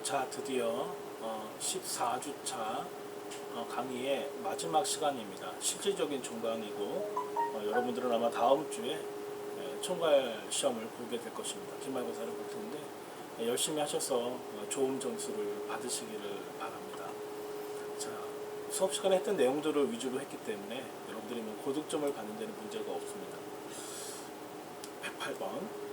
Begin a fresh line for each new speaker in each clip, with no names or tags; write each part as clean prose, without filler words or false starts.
자, 드디어 14주차 강의의 마지막 시간입니다. 실질적인 총강이고 여러분들은 아마 다음 주에 총괄 시험을 보게 될 것입니다. 기말고사를 볼 텐데 열심히 하셔서 좋은 점수를 받으시기를 바랍니다. 자, 수업 시간에 했던 내용들을 위주로 했기 때문에 여러분들이 고득점을 받는 데는 문제가 없습니다. 108번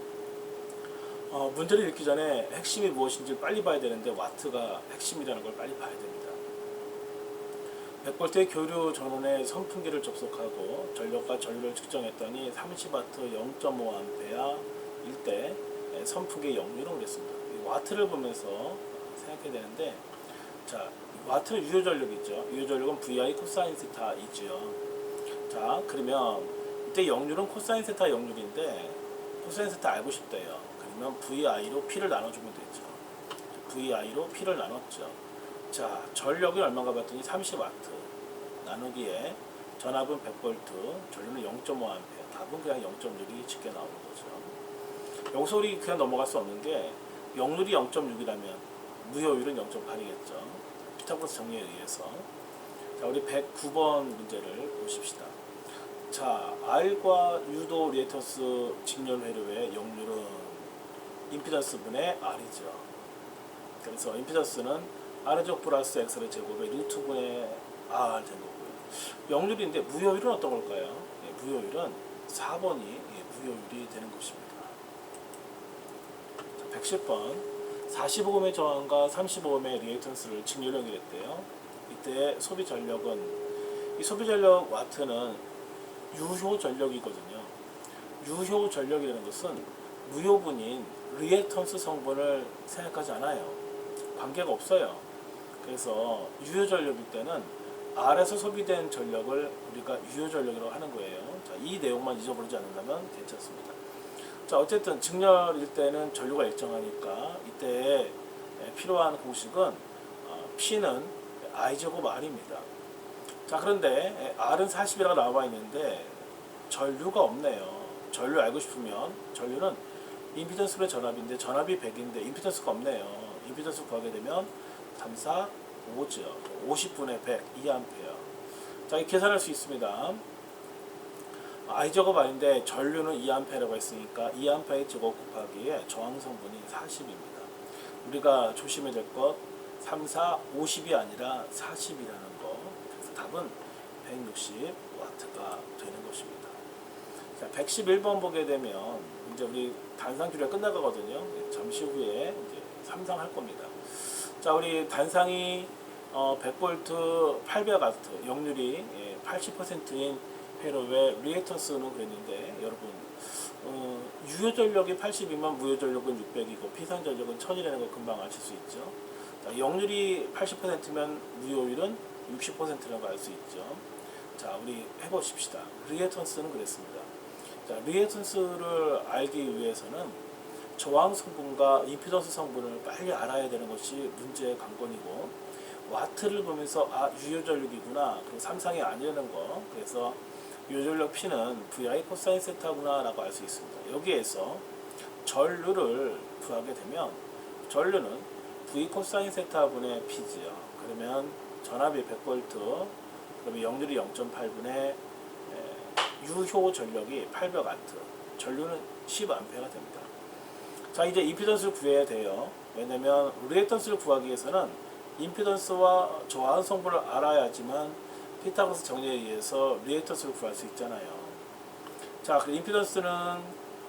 문제를 읽기 전에 핵심이 무엇인지 빨리 봐야 되는데 와트가 핵심이라는 걸 빨리 봐야 됩니다. 100볼트의 교류 전원에 선풍기를 접속하고 전력과 전류를 측정했더니 30W 0.5A 일 때 선풍기의 역류를 그랬습니다. 와트를 보면서 생각해야 되는데, 자, 와트는 유효전력이죠. 유효전력은 VI 코사인 세타이죠. 자, 그러면 이때 역류는 코사인 세타 역류인데 코사인 세타 알고 싶대요. 그러면 VI로 P를 나눠주면 되죠. VI로 P를 나눴죠. 자, 전력이 얼마가 봤더니 30W 나누기에 전압은 100V, 전류는 0.5A, 답은 그냥 0.6이 쉽게 나오는 거죠. 여기서 우리 그냥 넘어갈 수 없는 게 역률이 0.6이라면 무효율은 0.8이겠죠. 피타고라스 정리에 의해서. 자, 우리 109번 문제를 보십시다. 자, R과 유도 리액턴스 직렬 회로의 역률은 임피던스 분의 R이죠. 그래서 임피던스는 R제곱 플러스 X의 제곱의 루트분의 R 된 거고요. 역률인데 무효율은 어떤 걸까요? 무효율은 4번이 무효율이 되는 것입니다. 110번 45ohm의 저항과 35ohm의 리액턴스를 직렬형이 됐대요. 이때 소비 전력은, 이 소비 전력 와트는 유효 전력이거든요. 유효 전력이라는 것은 무효분인 리액턴스 성분을 생각하지 않아요. 관계가 없어요. 그래서 유효 전력일 때는 R에서 소비된 전력을 우리가 유효 전력이라고 하는 거예요. 자, 이 내용만 잊어버리지 않는다면 괜찮습니다. 자, 어쨌든 직렬일 때는 전류가 일정하니까 이때 필요한 공식은 P는 I제곱 R입니다. 자, 그런데 R은 40이라고 나와 있는데 전류가 없네요. 전류 알고 싶으면 전류는 임피던스분의 전압인데 전압이 100인데 임피던스가 없네요. 임피던스 구하게 되면 3, 4, 5죠. 50분의 100, 2A. 자, 이 계산할 수 있습니다. I제곱 R인데 전류는 2A라고 했으니까 2A의 제곱 곱하기에 저항 성분이 40입니다. 우리가 조심해야 될 것 3, 4, 50이 아니라 40이라는 거. 그래서 답은 160W가 되는 것입니다. 자, 111번 보게 되면 이제 우리 단상 교류가 끝나가거든요. 잠시 후에 이제 삼상할 겁니다. 자, 우리 단상이 100V 800W 역률이 80%인 회로의 리액턴스는 그랬는데, 여러분 유효 전력이 80이면 무효 전력은 600이고 피상 전력은 1000이라는 거 금방 아실 수 있죠. 자, 역률이 80%면 무효율은 60%라고 알 수 있죠. 자, 우리 해보십시다. 리액턴스는 그랬습니다. 자, 리액턴스를 알기 위해서는 저항 성분과 임피던스 성분을 빨리 알아야 되는 것이 문제의 관건이고, 와트를 보면서 유효 전력이구나, 그리고 삼상이 아니라는 거, 그래서 유효 전력 P는 VI 코사인 세타구나 라고 알 수 있습니다. 여기에서 전류를 구하게 되면 전류는 V 코사인 세타분의 P지요. 그러면 전압이 100V, 그러면 역률이 0.8분의 유효 전력이 800W, 전류는 10A가 됩니다. 자, 이제 임피던스를 구해야 돼요. 왜냐면 리액턴스를 구하기 위해서는 임피던스와 저항 성분을 알아야지만 피타고라스 정리에 의해서 리액턴스를 구할 수 있잖아요. 자, 그 임피던스는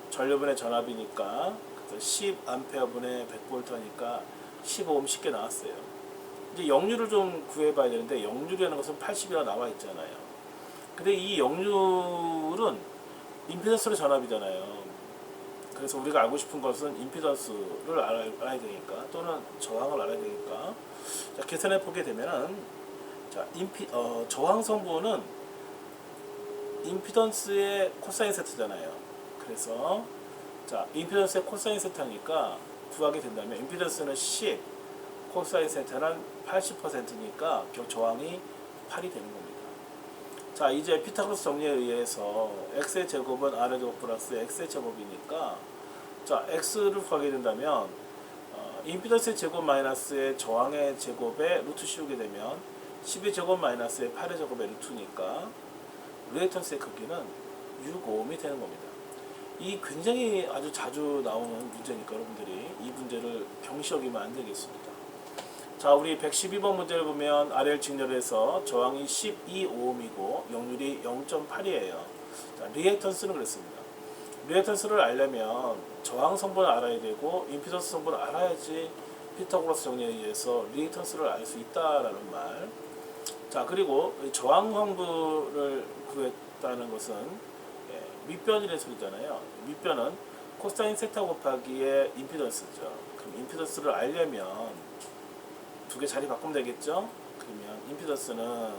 전류분의 전압이니까 10A분의 100V니까 15ohm 쉽게 나왔어요. 이제 역률을 좀 구해봐야 되는데 역률이라는 것은 80이라 나와 있잖아요. 근데 이 역률은 임피던스의 전압이잖아요. 그래서 우리가 알고 싶은 것은 임피던스를 알아야 되니까, 또는 저항을 알아야 되니까, 자, 계산해 보게 되면은, 자, 저항 성분은 임피던스의 코사인 세타잖아요. 그래서 자, 임피던스의 코사인 세타니까 구하게 된다면 임피던스는 10, 코사인 세타는 80%니까 저항이 8이 되는 겁니다. 자, 이제 피타고라스 정리에 의해서 x의 제곱은 r의 제곱 플러스 x의 제곱이니까, 자, x를 구하게 된다면 임피던스의 제곱 마이너스의 저항의 제곱에 루트 씌우게 되면 10의 제곱 마이너스의 8의 제곱의 루트니까 리액턴스의 크기는 6ohm이 되는 겁니다. 이 굉장히 아주 자주 나오는 문제니까 여러분들이 이 문제를 경시 여기면 안 되겠습니다. 자, 우리 112번 문제를 보면 RL 직렬에서 저항이 12ohm이고 역률이 0.8이에요. 자, 리액턴스는 그랬습니다. 리액턴스를 알려면 저항 성분을 알아야 되고 임피던스 성분을 알아야지 피타고라스 정리에 의해서 리액턴스를 알 수 있다라는 말. 자, 그리고 저항 성분을 구했다는 것은 밑변이라는 소리잖아요. 밑변은 코사인 세타 곱하기의 임피던스죠. 그럼 임피던스를 알려면 두 개 자리 바꾸면 되겠죠? 그러면 임피던스는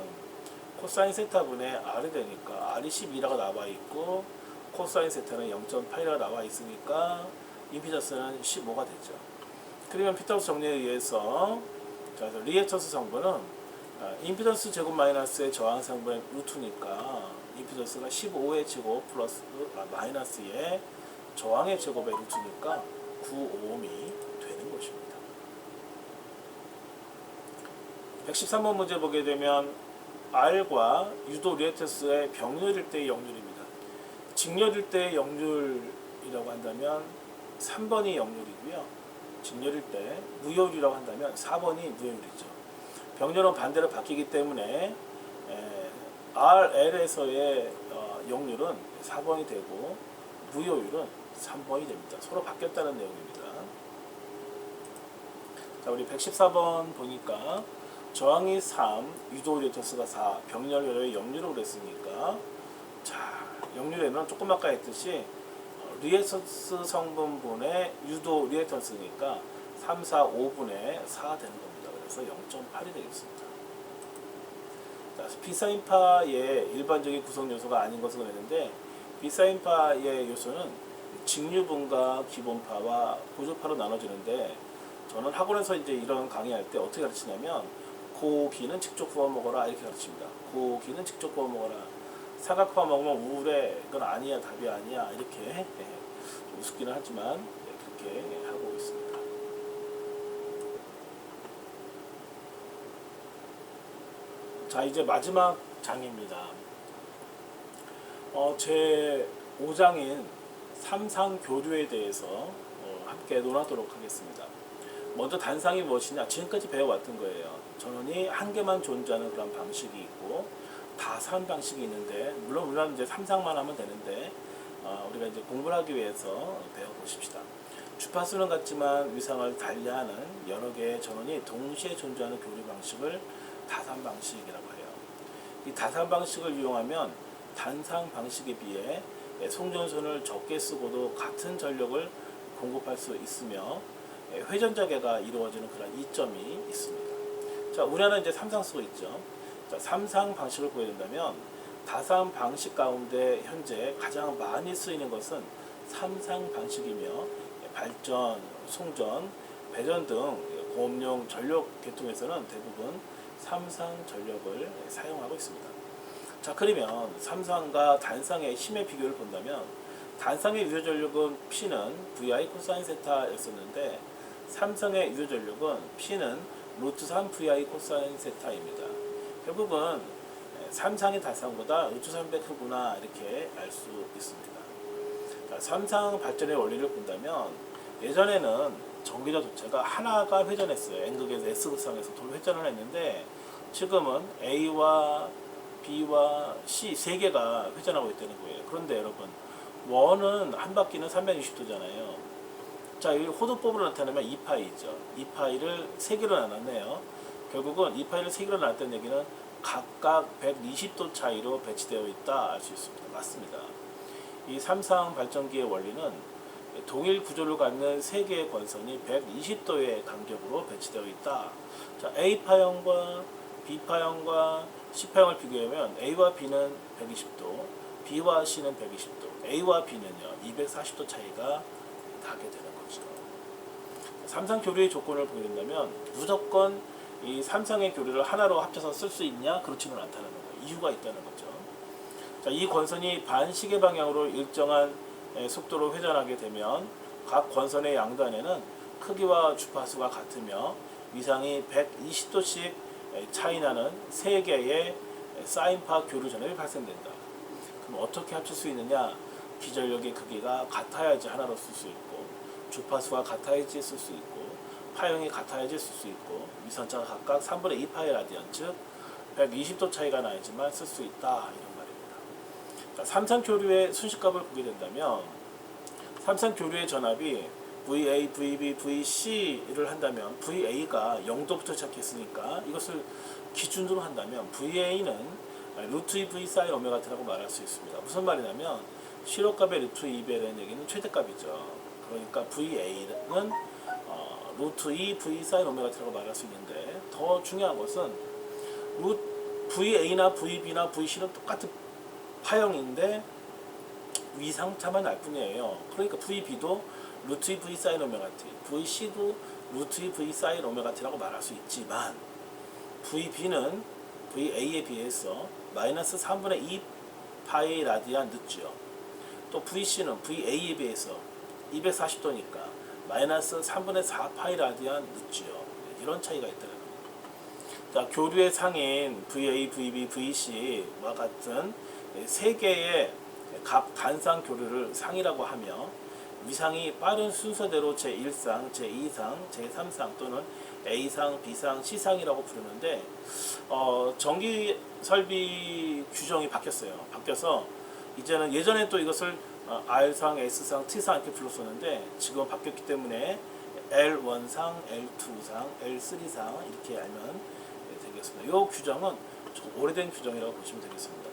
코사인 세타분의 R이 되니까 R이 12라고 나와 있고 코사인 세타는 0.8이라고 나와 있으니까 임피던스는 15가 되죠. 그러면 피타고라스 정리에 의해서 자, 리액턴스 성분은 임피던스 제곱 마이너스의 저항 성분의 루트니까 임피던스가 15의 제곱 플러스 마이너스의 저항의 제곱의 루트니까 9ohm이 되는 것입니다. 113번 문제 보게 되면 R과 유도 리액턴스의 병렬일 때의 역률입니다. 직렬일 때의 역률이라고 한다면 3번이 역률이고요. 직렬일 때 무효율이라고 한다면 4번이 무효율이죠. 병렬은 반대로 바뀌기 때문에 RL에서의 역률은 4번이 되고 무효율은 3번이 됩니다. 서로 바뀌었다는 내용입니다. 자, 우리 114번 보니까 저항이 3, 유도 리액턴스가 4, 병렬의 역률을 그랬으니까 자, 역률에는 조금 아까 했듯이 리액턴스 성분분의 유도 리액턴스니까 3, 4, 5분의 4 되는 겁니다. 그래서 0.8이 되겠습니다. 자, 비사인파의 일반적인 구성 요소가 아닌 것을 그랬는데 비사인파의 요소는 직류분과 기본파와 보조파로 나눠지는데 저는 학원에서 이제 이런 강의할 때 어떻게 가르치냐면 고기는 직접 구워 먹어라 이렇게 가르칩니다. 고기는 직접 구워 먹어라. 사각파 먹으면 우울해. 그건 아니야. 답이 아니야. 이렇게 우습기는 하지만 그렇게 하고 있습니다. 자, 이제 마지막 장입니다. 제 5장인 삼상교류에 대해서 함께 논하도록 하겠습니다. 먼저 단상이 무엇이냐? 지금까지 배워왔던 거예요. 전원이 한 개만 존재하는 그런 방식이 있고 다산 방식이 있는데 물론 우리는 이제 삼상만 하면 되는데 우리가 이제 공부를 하기 위해서 배워보십시다. 주파수는 같지만 위상을 달리하는 여러 개의 전원이 동시에 존재하는 교류 방식을 다산 방식이라고 해요. 이 다산 방식을 이용하면 단상 방식에 비해 송전선을 적게 쓰고도 같은 전력을 공급할 수 있으며 회전자계가 이루어지는 그런 이점이 있습니다. 자, 우리나라는 이제 삼상 쓰고 있죠. 자, 삼상 방식을 보여야 된다면 다산 방식 가운데 현재 가장 많이 쓰이는 것은 삼상 방식이며 발전, 송전, 배전 등 공업용 전력 계통에서는 대부분 삼상 전력을 사용하고 있습니다. 자, 그러면 삼상과 단상의 힘의 비교를 본다면 단상의 유효 전력은 P는 VI 코사인 세타였었는데 삼상의 유효 전력은 P는 루트 3 VI 코사인 세타입니다. 결국은 삼상이 단상보다 루트 3배 크구나 이렇게 알 수 있습니다. 자, 삼상 발전의 원리를 본다면 예전에는 전기자 도체가 하나가 회전했어요. N극에서 S극상에서 돌 회전을 했는데 지금은 A와 B와 C 세 개가 회전하고 있다는 거예요. 그런데 여러분 원은 한 바퀴는 360도잖아요. 자, 이 호도법으로 나타내면 2파이죠. 2파이를 세 개로 나눴네요. 결국은 2파이를 세 개로 나눴다는 얘기는 각각 120도 차이로 배치되어 있다 알 수 있습니다. 맞습니다. 이 삼상 발전기의 원리는 동일 구조를 갖는 세 개의 권선이 120도의 간격으로 배치되어 있다. 자, A파형과 B파형과 C파형을 비교하면 A와 B는 120도, B와 C는 120도, A와 B는요 240도 차이가 나게 되는 거죠. 삼상 교류의 조건을 보여준다면 무조건 이 삼상의 교류를 하나로 합쳐서 쓸 수 있냐? 그렇지는 않다는 거예요. 이유가 있다는 거죠. 자, 이 권선이 반시계 방향으로 일정한 속도로 회전하게 되면 각 권선의 양단에는 크기와 주파수가 같으며 위상이 120도씩 차이 나는 3개의 사인파 교류 전압이 발생된다. 그럼 어떻게 합칠 수 있느냐? 기전력의 크기가 같아야지 하나로 쓸 수 있고, 주파수가 같아야지 쓸 수 있고, 파형이 같아야지 쓸 수 있고, 위상차가 각각 3분의 2 파이 라디안, 즉 120도 차이가 나야지만 쓸 수 있다, 이런 말입니다. 자, 삼상교류의 순식값을 보게 된다면 삼상교류의 전압이 VA, VB, VC를 한다면 VA가 0도부터 시작했으니까 이것을 기준으로 한다면 VA는 루트 2 V 사인 오메가 t라고 말할 수 있습니다. 무슨 말이냐면 실효값의 루트 2배라는 얘기는 최대값이죠. 그러니까 VA는 루트 2 V 사인 오메가 t라고 말할 수 있는데, 더 중요한 것은 VA나 VB나 VC는 똑같은 파형인데 위상차만 날 뿐이에요. 그러니까 VB도 루트 2 V 사인 오메가 t, VC도 루트 2 V 사인 오메가 t라고 말할 수 있지만 VB는 VA에 비해서 마이너스 3분의 2 파이 라디안 늦죠. 또 VC는 VA에 비해서 240도니까 마이너스 3분의 4 파이 라디안 늦죠. 이런 차이가 있더라고요. 자, 교류의 상인 VA, VB, VC와 같은 3개의 각 단상 교류를 상이라고 하며 위상이 빠른 순서대로 제1상, 제2상, 제3상 또는 A상, B상, C상이라고 부르는데 전기 설비 규정이 바뀌었어요. 바뀌어서 이제는 예전에 또 이것을 R상, S상, T상 이렇게 불렀었는데 지금 바뀌었기 때문에 L1상, L2상, L3상 이렇게 알면 되겠습니다. 이 규정은 좀 오래된 규정이라고 보시면 되겠습니다.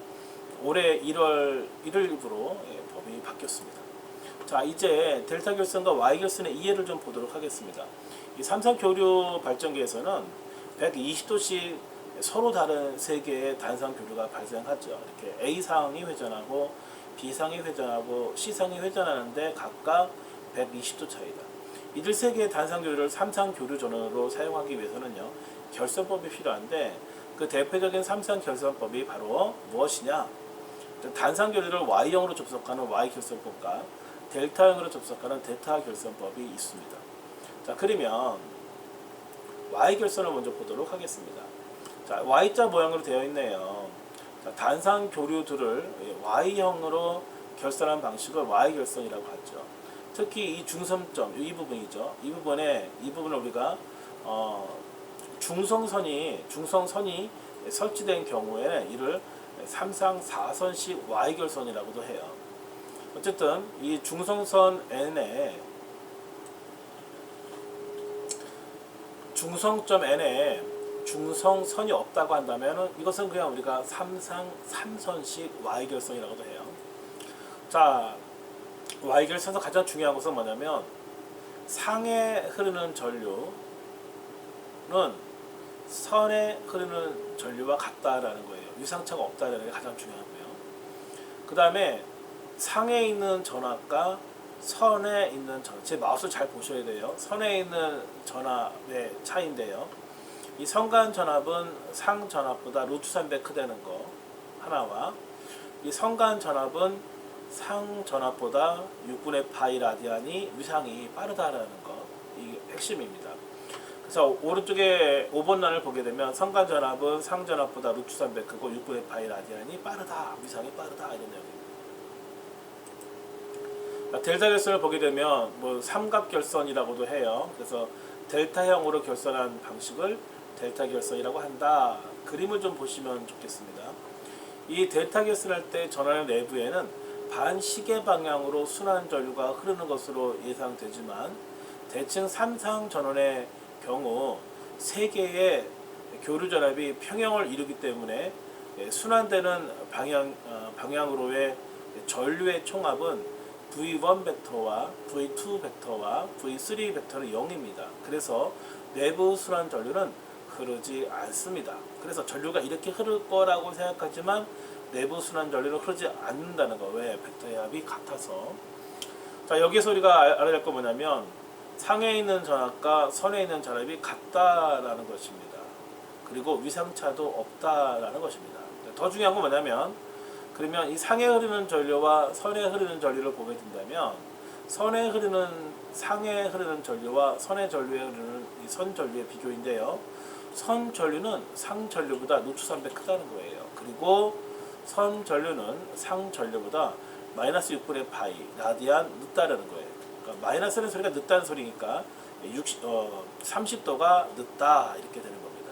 올해 1월 1일부로 법이 바뀌었습니다. 자, 이제 델타 결선과 Y 결선의 이해를 좀 보도록 하겠습니다. 이 삼상 교류 발전기에서는 120도씩 서로 다른 3개의 단상 교류가 발생하죠. 이렇게 A상이 회전하고 B상이 회전하고 C상이 회전하는데 각각 120도 차이다. 이들 3개의 단상 교류를 삼상 교류 전원으로 사용하기 위해서는요, 결선법이 필요한데 그 대표적인 삼상 결선법이 바로 무엇이냐? 단상 교류를 Y형으로 접속하는 Y 결선법과 델타형으로 접속하는 델타 결선법이 있습니다. 자, 그러면 Y 결선을 먼저 보도록 하겠습니다. 자, Y자 모양으로 되어 있네요. 자, 단상 교류들을 Y형으로 결선한 방식을 Y 결선이라고 하죠. 특히 이 중심점, 이 부분이죠. 이 부분을 우리가 중성선이 설치된 경우에는 이를 삼상 4선식 Y 결선이라고도 해요. 어쨌든 이 중성선 N에 중성점 N에 중성선이 없다고 한다면 이것은 그냥 우리가 삼상 3선식 Y 결선이라고도 해요. 자, Y 결선에서 가장 중요한 것은 뭐냐면 상에 흐르는 전류는 선에 흐르는 전류와 같다라는 거예요. 위상차가 없다는 게 가장 중요하고요. 그 다음에 상에 있는 전압과 선에 있는 전압, 제 마우스 잘 보셔야 돼요. 선에 있는 전압의 차이인데요. 이 선간 전압은 상 전압보다 루트 3배 크다는 거 하나와, 이 선간 전압은 상 전압보다 6분의 파이 라디안이 위상이 빠르다라는 거, 이게 핵심입니다. 그래서 오른쪽에 5번 란을 보게 되면 선간 전압은 상 전압보다 루트 3배 크고 6분의 파이 라디안이 빠르다, 위상이 빠르다, 이런 내용입니다. 델타 결선을 보게 되면 삼각 결선이라고도 해요. 그래서 델타형으로 결선한 방식을 델타 결선이라고 한다. 그림을 좀 보시면 좋겠습니다. 이 델타 결선할 때 전원의 내부에는 반시계 방향으로 순환 전류가 흐르는 것으로 예상되지만 대칭 삼상 전원의 경우 3개의 교류 전압이 평형을 이루기 때문에 순환되는 방향으로의 전류의 총합은 V1 벡터와 V2 벡터와 V3 벡터는 0입니다. 그래서 내부 순환 전류는 흐르지 않습니다. 그래서 전류가 이렇게 흐를 거라고 생각하지만 내부 순환 전류는 흐르지 않는다는 거. 왜? 벡터의 합이 같아서. 자, 여기서 우리가 알아야 할 건 뭐냐면 상에 있는 전압과 선에 있는 전압이 같다라는 것입니다. 그리고 위상차도 없다라는 것입니다. 더 중요한 건 뭐냐면, 그러면 이 상에 흐르는 전류와 선에 흐르는 전류를 보게 된다면 선에 흐르는 상에 흐르는 전류와 선의 전류에 흐르는 이 선 전류의 비교인데요. 선 전류는 상 전류보다 노초300 크다는 거예요. 그리고 선 전류는 상 전류보다 마이너스 6분의 파이 라디안 늦다라는 거예요. 그러니까 마이너스는 소리가 늦다는 소리니까 30도가 늦다 이렇게 되는 겁니다.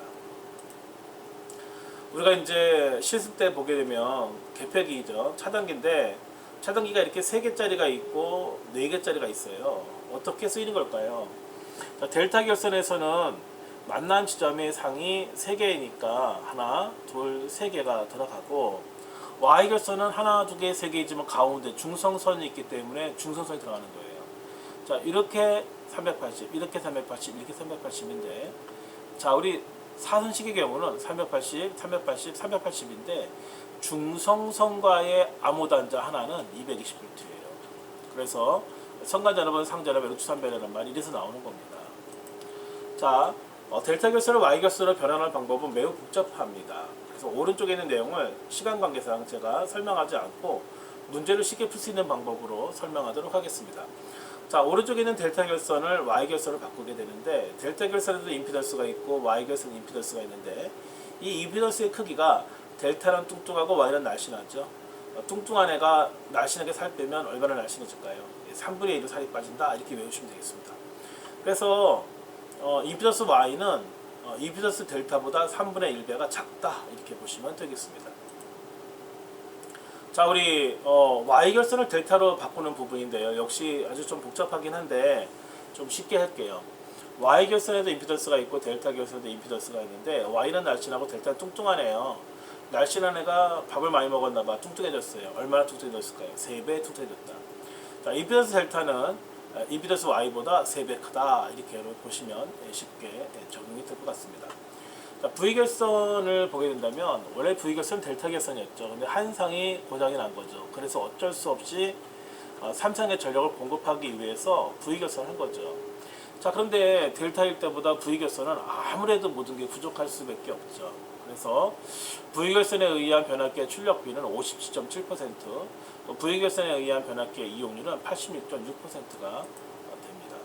우리가 이제 실습 때 보게 되면 계폐기죠. 차단기인데 차단기가 이렇게 3개짜리가 있고 4개짜리가 있어요. 어떻게 쓰이는 걸까요? 델타 결선에서는 만난 지점의 상이 3개이니까 하나, 둘, 3개가 들어가고 Y 결선은 하나, 2개, 3개이지만 가운데 중성선이 있기 때문에 중성선이 들어가는 거예요. 자, 이렇게 380, 이렇게 380, 이렇게 380인데 자, 우리 사선식의 경우는 380, 380, 380인데 중성선과의 암호단자 하나는 220V예요. 그래서 선간전압은 상전압의 루트 3배라는 말이 이래서 나오는 겁니다. 자, 델타 결선을 Y 결선으로 변환할 방법은 매우 복잡합니다. 그래서 오른쪽에 있는 내용을 시간 관계상 제가 설명하지 않고 문제를 쉽게 풀 수 있는 방법으로 설명하도록 하겠습니다. 자, 오른쪽에 있는 델타 결선을 Y 결선으로 바꾸게 되는데 델타 결선에도 임피던스가 있고 Y 결선 임피던스가 있는데 이 임피던스의 크기가 델타는 뚱뚱하고 Y는 날씬하죠. 뚱뚱한 애가 날씬하게 살 빼면 얼마나 날씬해질까요? 3분의 1로 살이 빠진다 이렇게 외우시면 되겠습니다. 그래서 임피던스 Y는 임피던스 델타보다 3분의 1배가 작다 이렇게 보시면 되겠습니다. 자, 우리 Y 결선을 델타로 바꾸는 부분인데요. 역시 아주 좀 복잡하긴 한데 좀 쉽게 할게요. Y 결선에도 임피던스가 있고 델타 결선에도 임피던스가 있는데 Y는 날씬하고 델타는 뚱뚱하네요. 날씬한 애가 밥을 많이 먹었나봐 뚱뚱해졌어요. 얼마나 뚱뚱해졌을까요? 3배 뚱뚱해졌다. 자, 임피던스 델타는 임피던스 Y보다 3배 크다 이렇게 여러분 보시면 쉽게 적용이 될 것 같습니다. 자, V결선을 보게 된다면 원래 V결선 델타 결선이었죠. 근데 한 상이 고장이 난 거죠. 그래서 어쩔 수 없이 3상의 전력을 공급하기 위해서 V결선을 한 거죠. 자, 그런데 델타일 때보다 V결선은 아무래도 모든 게 부족할 수밖에 없죠. 그래서 V결선에 의한 변압기의 출력비는 57.7%, V결선에 의한 변압기의 이용률은 86.6%가 됩니다.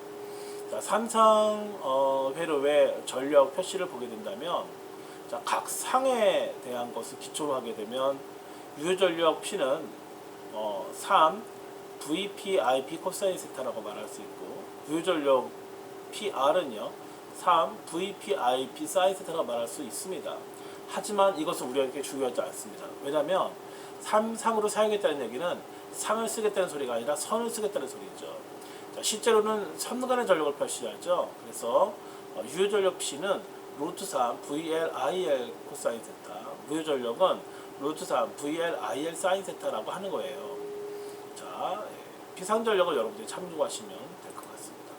자, 삼상 회로의 전력 표시를 보게 된다면 자, 각 상에 대한 것을 기초로 하게 되면 유효전력 P는 3 VPIP 코사인 세타라고 말할 수 있고 유효전력 PR은요 3 VPIP 사인 세타라고 말할 수 있습니다. 하지만 이것은 우리에게 중요하지 않습니다. 왜냐하면 3상으로 사용했다는 얘기는 상을 쓰겠다는 소리가 아니라 선을 쓰겠다는 소리죠. 자, 실제로는 선간의 전력을 표시하죠. 그래서 유효전력 P는 루트 3 VLIL 코사인 세타, 무효전력은 루트 3 VLIL 사인 세타라고 하는 거예요. 자, 피상전력을 여러분들이 참고하시면 될 것 같습니다.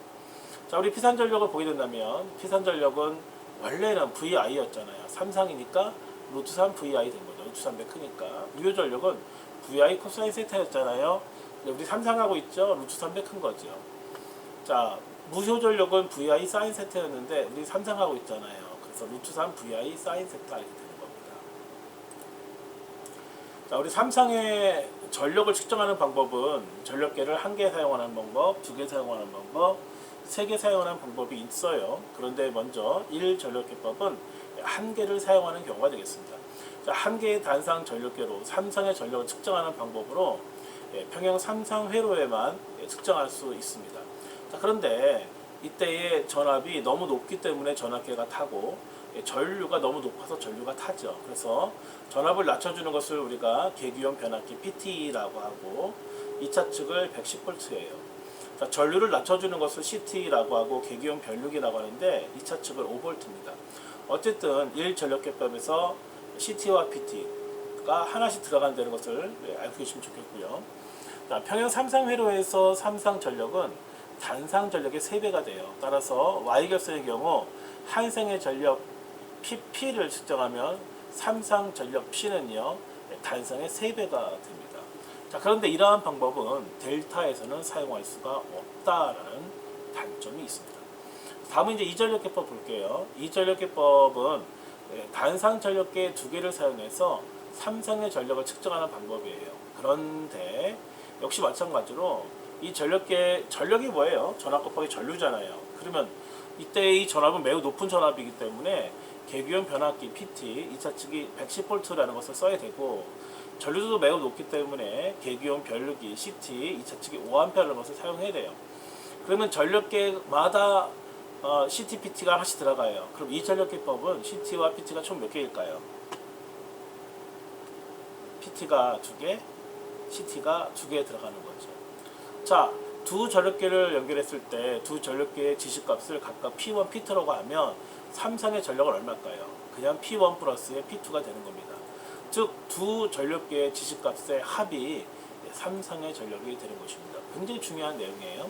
자, 우리 피상전력을 보게 된다면 피상전력은 원래는 VI였잖아요. 3상이니까 루트 3 VI 된 거죠. 루트 3배 크니까. 무효전력은 VI 코사인 세타였잖아요. 우리 3상하고 있죠. 루트 3배 큰 거죠. 자, 무효전력은 VI 사인 세타였는데 우리 3상하고 있잖아요. 그래서 루트 3 VI 사인 세타 이렇게 되는 겁니다. 자, 우리 3상의 전력을 측정하는 방법은 전력계를 1개 사용하는 방법, 2개 사용하는 방법, 3개 사용하는 방법이 있어요. 그런데 먼저 1전력계법은 1개를 사용하는 경우가 되겠습니다. 자, 1개의 단상 전력계로 3상의 전력을 측정하는 방법으로 평형 3상 회로에만 측정할 수 있습니다. 자, 그런데 이때의 전압이 너무 높기 때문에 전압계가 타고 전류가 너무 높아서 전류가 타죠. 그래서 전압을 낮춰주는 것을 우리가 계기용 변압기 PT라고 하고 2차 측을 110V예요. 자, 전류를 낮춰주는 것을 CT라고 하고 계기용 변류기라고 하는데 2차 측을 5V입니다. 어쨌든 1전력계법에서 CT와 PT가 하나씩 들어간다는 것을 알고 계시면 좋겠고요. 자, 평형 3상 회로에서 3상 전력은 단상 전력의 3배가 돼요. 따라서 Y결선의 경우 한 상의 전력 PP를 측정하면 3상 전력 P는요 단상의 3배가 됩니다. 자, 그런데 이러한 방법은 델타에서는 사용할 수가 없다라는 단점이 있습니다. 다음은 이제 이전력계법 볼게요. 이전력계법은 단상 전력계 2개를 사용해서 3상의 전력을 측정하는 방법이에요. 그런데 역시 마찬가지로 이 전력이 뭐예요? 전압 곱하기 전류잖아요. 그러면 이때 이 전압은 매우 높은 전압이기 때문에 계기온 변압기 PT 2차 측이 110V라는 것을 써야 되고, 전류도 매우 높기 때문에 계기온 변류기 CT 2차 측이 5A라는 것을 사용해야 돼요. 그러면 전력계마다 CT, PT가 하나씩 들어가요. 그럼 이 전력계법은 CT와 PT가 총 몇 개일까요? PT가 2개, CT가 2개 들어가는 거죠. 자, 두 전력계를 연결했을 때 두 전력계의 지시값을 각각 P1, P2라고 하면 삼상의 전력은 얼마일까요? 그냥 P1 플러스의 P2가 되는 겁니다. 즉, 두 전력계의 지시값의 합이 삼상의 전력이 되는 것입니다. 굉장히 중요한 내용이에요.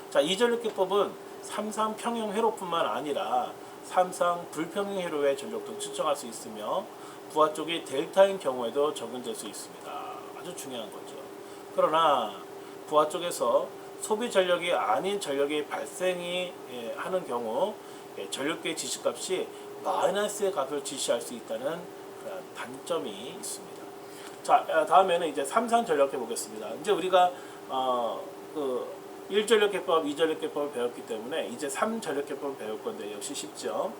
자, 이 전력계법은 삼상 평형 회로뿐만 아니라 삼상 불평형 회로의 전력도 측정할 수 있으며 부하 쪽이 델타인 경우에도 적용될 수 있습니다. 아주 중요한 거죠. 그러나 부하 쪽에서 소비 전력이 아닌 전력이 발생이 하는 경우 전력계의 지시값이 마이너스의 값을 지시할 수 있다는 그런 단점이 있습니다. 자, 다음에는 이제 삼상 전력계 보겠습니다. 이제 우리가 1전력계법, 2전력계법을 배웠기 때문에 이제 3전력계법을 배울 건데 역시 쉽죠.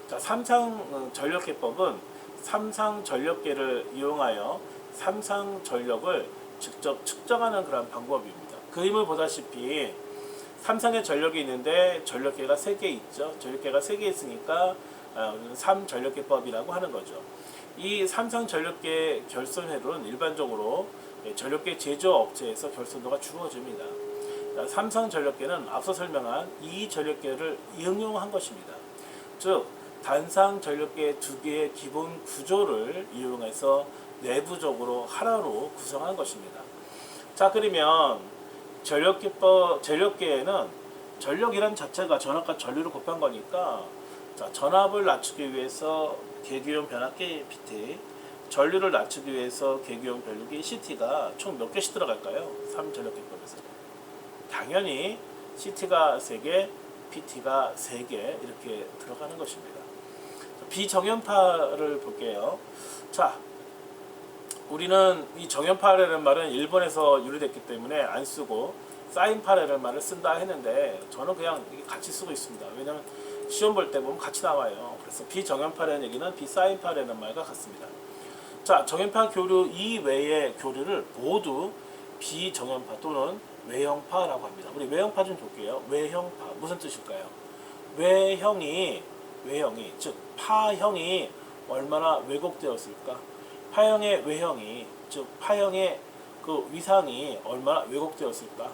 자, 삼상 전력계법은 삼상 전력계를 이용하여 삼상 전력을 직접 측정하는 그런 방법입니다. 그림을 보다시피 삼상의 전력이 있는데 전력계가 3개 있죠. 전력계가 3개 있으니까 3전력계법이라고 하는 거죠. 이 삼상 전력계 결손회로는 일반적으로 전력계 제조업체에서 결손도가 주어집니다. 삼상 전력계는 앞서 설명한 이 전력계를 응용한 것입니다. 즉, 단상 전력계 2개의 기본 구조를 이용해서 내부적으로 하나로 구성한 것입니다. 자, 그러면 전력계에는 전력이란 자체가 전압과 전류를 곱한 거니까, 자, 전압을 낮추기 위해서 계기온 변압기 PT, 전류를 낮추기 위해서 계기온 변류기 CT가 총 몇 개씩 들어갈까요? 3전력계법에서 당연히 CT가 3개, PT가 3개 이렇게 들어가는 것입니다. 비정연파를 볼게요. 자, 우리는 이 정연파라는 말은 일본에서 유래됐기 때문에 안 쓰고 사인파라는 말을 쓴다 했는데, 저는 그냥 같이 쓰고 있습니다. 왜냐하면 시험 볼 때 보면 같이 나와요. 그래서 비정연파라는 얘기는 비사인파라는 말과 같습니다. 자, 정연파 교류 이외의 교류를 모두 비정연파 또는 외형파라고 합니다. 우리 외형파 좀 볼게요. 외형파 무슨 뜻일까요? 외형이 즉 파형이 얼마나 왜곡되었을까? 파형의 외형이 즉 파형의 그 위상이 얼마나 왜곡되었을까?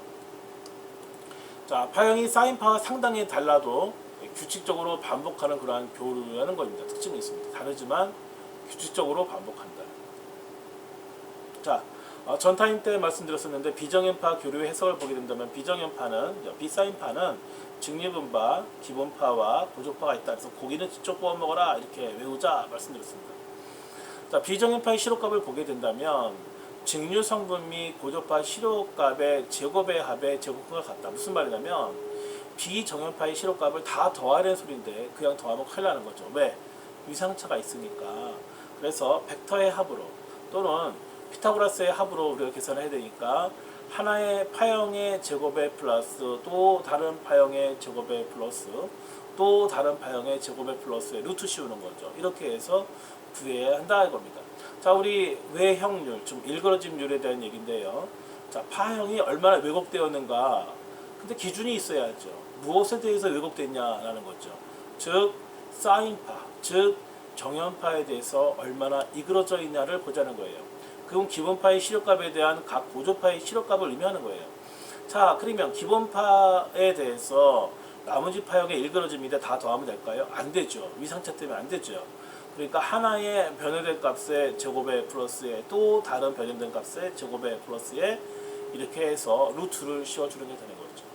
자, 파형이 사인파와 상당히 달라도 규칙적으로 반복하는 그러한 교류라는 겁니다. 특징이 있습니다. 다르지만 규칙적으로 반복한다. 자, 전타임 때 말씀드렸었는데 비정연파 교류의 해석을 보게 된다면 비사인파는 직립음파, 기본파와 고조파가 있다. 그래서 고기는 직접 구워 먹어라 이렇게 외우자 말씀드렸습니다. 자, 비정연파의 시료값을 보게 된다면 직류 성분 및 고조파 시료값의 제곱의 합의 제곱과 같다. 무슨 말이냐면 비정연파의 시료값을 다 더하라는 소리인데 그냥 더하면 큰일 나는 거죠. 왜? 위상차가 있으니까. 그래서 벡터의 합으로 또는 피타고라스의 합으로 우리가 계산을 해야 되니까 하나의 파형의 제곱의 플러스 또 다른 파형의 제곱의 플러스 또 다른 파형의 제곱의 플러스에 루트 씌우는 거죠. 이렇게 해서 구해야 한다 이겁니다. 자, 우리 외형률, 좀 일그러짐률에 대한 얘기인데요. 자, 파형이 얼마나 왜곡되었는가. 근데 기준이 있어야죠. 무엇에 대해서 왜곡됐냐라는 거죠. 즉 사인파, 즉 정연파에 대해서 얼마나 이그러져 있냐를 보자는 거예요. 그럼 기본파의 시료값에 대한 각 고조파의 시료값을 의미하는 거예요. 자, 그러면 기본파에 대해서 나머지 파형의 일그러짐인데 다 더하면 될까요? 안 되죠. 위상차 때문에 안 되죠. 그러니까 하나의 변형된 값의 제곱의 플러스에 또 다른 변형된 값의 제곱의 플러스에 이렇게 해서 루트를 씌워주는 게 되는 거죠.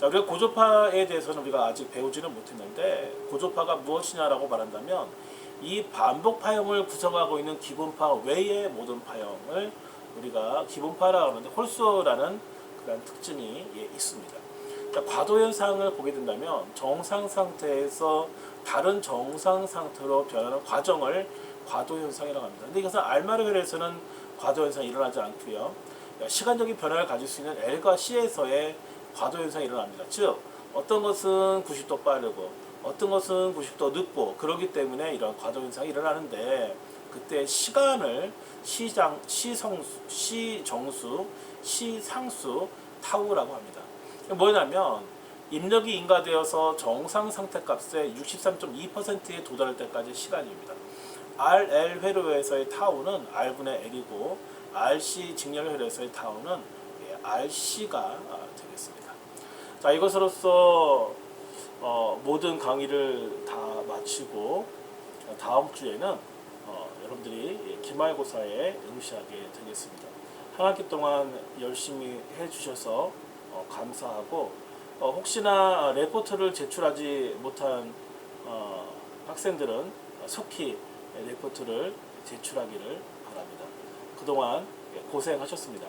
자, 우리가 고조파에 대해서는 우리가 아직 배우지는 못했는데 고조파가 무엇이냐라고 말한다면 이 반복 파형을 구성하고 있는 기본파 외의 모든 파형을 우리가 기본파라고 하는데 홀수라는 그런 특징이 있습니다. 자, 과도 현상을 보게 된다면 정상 상태에서 다른 정상 상태로 변하는 과정을 과도 현상이라고 합니다. 근데 이것은 알마르 혈에서는 과도 현상이 일어나지 않고요. 시간적인 변화를 가질 수 있는 L과 C에서의 과도 현상이 일어납니다. 즉 어떤 것은 90도 빠르고 어떤 것은 90도 늦고 그러기 때문에 이런 과도 현상이 일어나는데 그때 시간을 시정수, 시상수, 타우라고 합니다. 뭐냐면 입력이 인가되어서 정상 상태 값의 63.2%에 도달할 때까지 시간입니다. RL 회로에서의 타우는 R분의 L이고 RC 직렬 회로에서의 타우는 RC가 되겠습니다. 자, 이것으로써 모든 강의를 다 마치고 다음 주에는 여러분들이 기말고사에 응시하게 되겠습니다. 한 학기 동안 열심히 해주셔서 감사하고 혹시나 레포트를 제출하지 못한 학생들은 속히 레포트를 제출하기를 바랍니다. 그동안 고생하셨습니다.